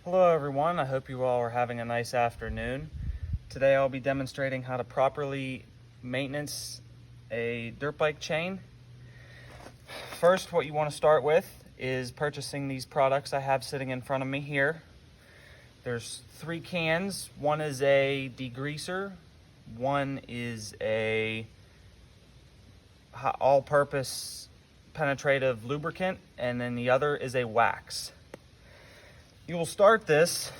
Hello everyone, I hope you all are having a nice afternoon. Today I'll be demonstrating how to properly maintenance a dirt bike chain. First, what you want to start with is purchasing these products I have sitting in front of me here. There's 3 cans. One is a degreaser, one is a all-purpose penetrative lubricant, and then the other is a wax. You will start this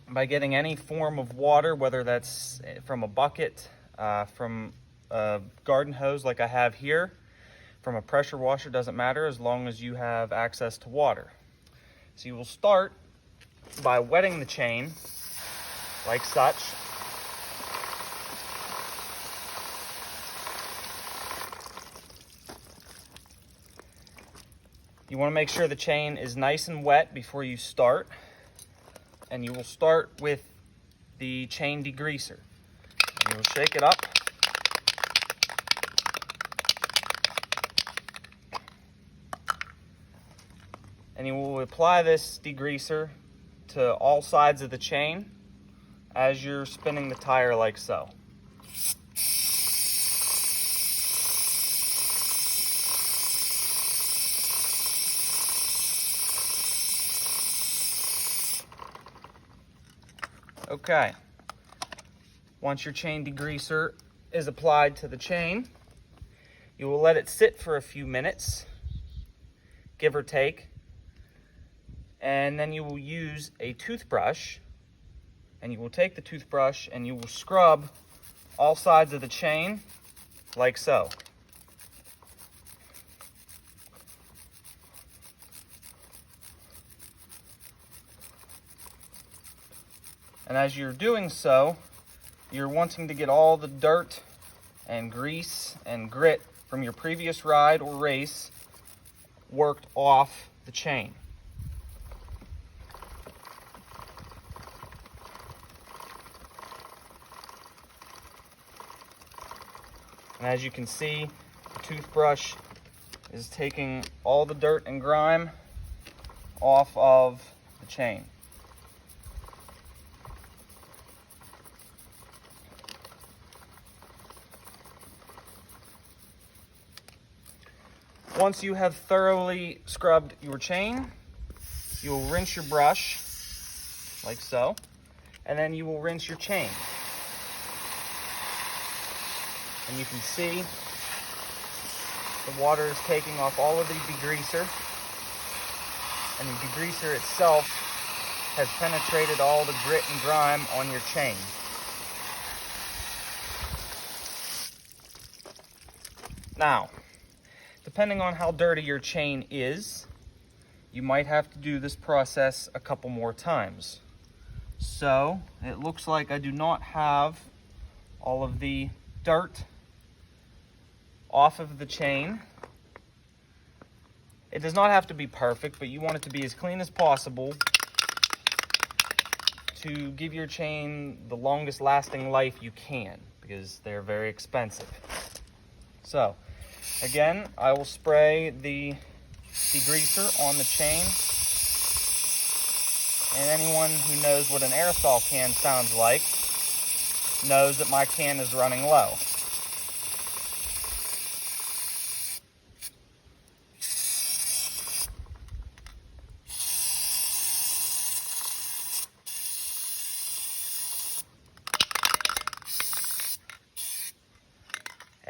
by getting any form of water, whether that's from a bucket, from a garden hose like I have here, from a pressure washer, doesn't matter as long as you have access to water. So you will start by wetting the chain like such. You want to make sure the chain is nice and wet before you start, and you will start with the chain degreaser. You will shake it up. And you will apply this degreaser to all sides of the chain as you're spinning the tire like so. Okay, once your chain degreaser is applied to the chain, you will let it sit for a few minutes, give or take, and then you will use a toothbrush, and you will take the toothbrush and you will scrub all sides of the chain like so. And as you're doing so, you're wanting to get all the dirt and grease and grit from your previous ride or race worked off the chain. And as you can see, the toothbrush is taking all the dirt and grime off of the chain. Once you have thoroughly scrubbed your chain, you will rinse your brush, like so, and then you will rinse your chain. And you can see the water is taking off all of the degreaser, and the degreaser itself has penetrated all the grit and grime on your chain. Now, depending on how dirty your chain is, you might have to do this process a couple more times. So, it looks like I do not have all of the dirt off of the chain. It does not have to be perfect, but you want it to be as clean as possible to give your chain the longest lasting life you can, because they're very expensive. So, again, I will spray the degreaser on the chain, and anyone who knows what an aerosol can sounds like knows that my can is running low.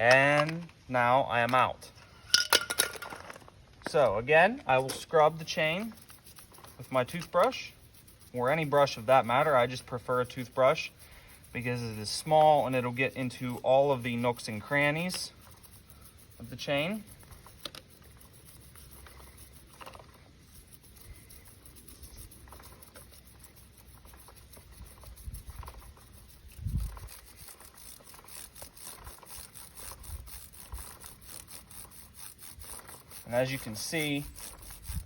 And now I am out. So again, I will scrub the chain with my toothbrush, or any brush of that matter. I just prefer a toothbrush because it is small and it'll get into all of the nooks and crannies of the chain. And as you can see,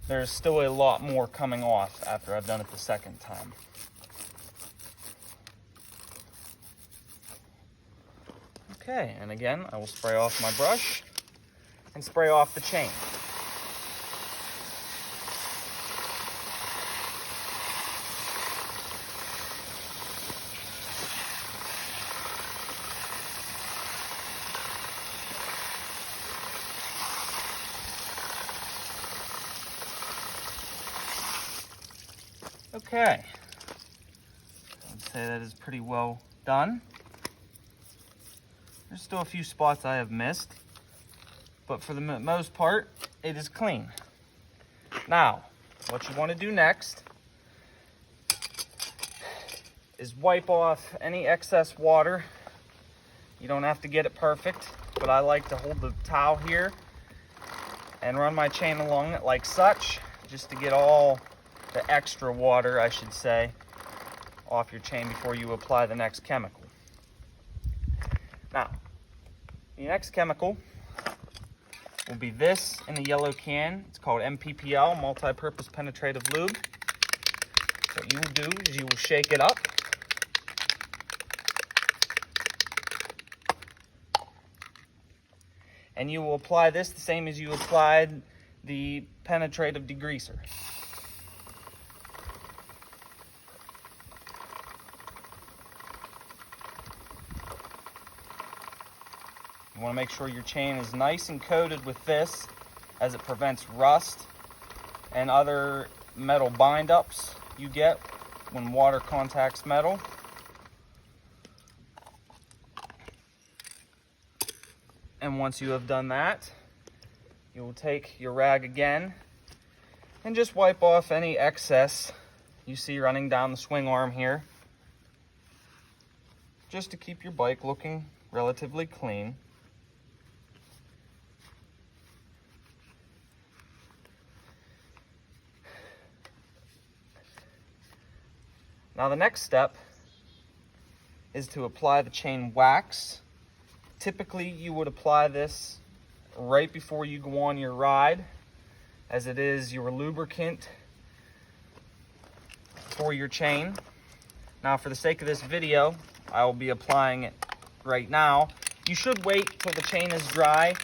there's still a lot more coming off after I've done it the second time. Okay, and again, I will spray off my brush and spray off the chain. Okay, I'd say that is pretty well done. There's still a few spots I have missed, but for the most part, it is clean. Now, what you want to do next is wipe off any excess water. You don't have to get it perfect, but I like to hold the towel here and run my chain along it like such, just to get all the extra water, I should say, off your chain before you apply the next chemical. Now, the next chemical will be this in the yellow can. It's called MPPL, Multi-Purpose Penetrative Lube. So what you will do is you will shake it up. And you will apply this the same as you applied the penetrative degreaser. You want to make sure your chain is nice and coated with this, as it prevents rust and other metal bind-ups you get when water contacts metal. And once you have done that, you will take your rag again and just wipe off any excess you see running down the swing arm here, just to keep your bike looking relatively clean. Now the next step is to apply the chain wax. Typically you would apply this right before you go on your ride, as it is your lubricant for your chain. Now for the sake of this video, I will be applying it right now. You should wait till the chain is dry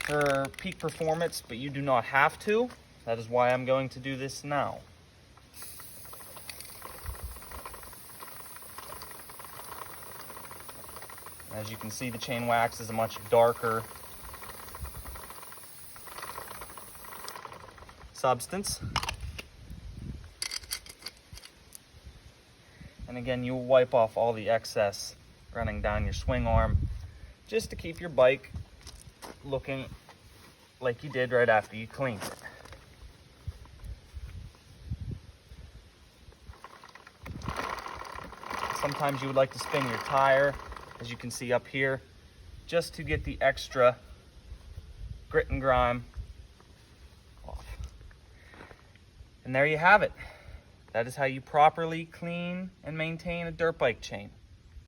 for peak performance, but you do not have to. That is why I'm going to do this now. As you can see, the chain wax is a much darker substance. And again, you'll wipe off all the excess running down your swing arm, just to keep your bike looking like you did right after you cleaned it. Sometimes you would like to spin your tire, as you can see up here, just to get the extra grit and grime off. And there you have it. That is how you properly clean and maintain a dirt bike chain.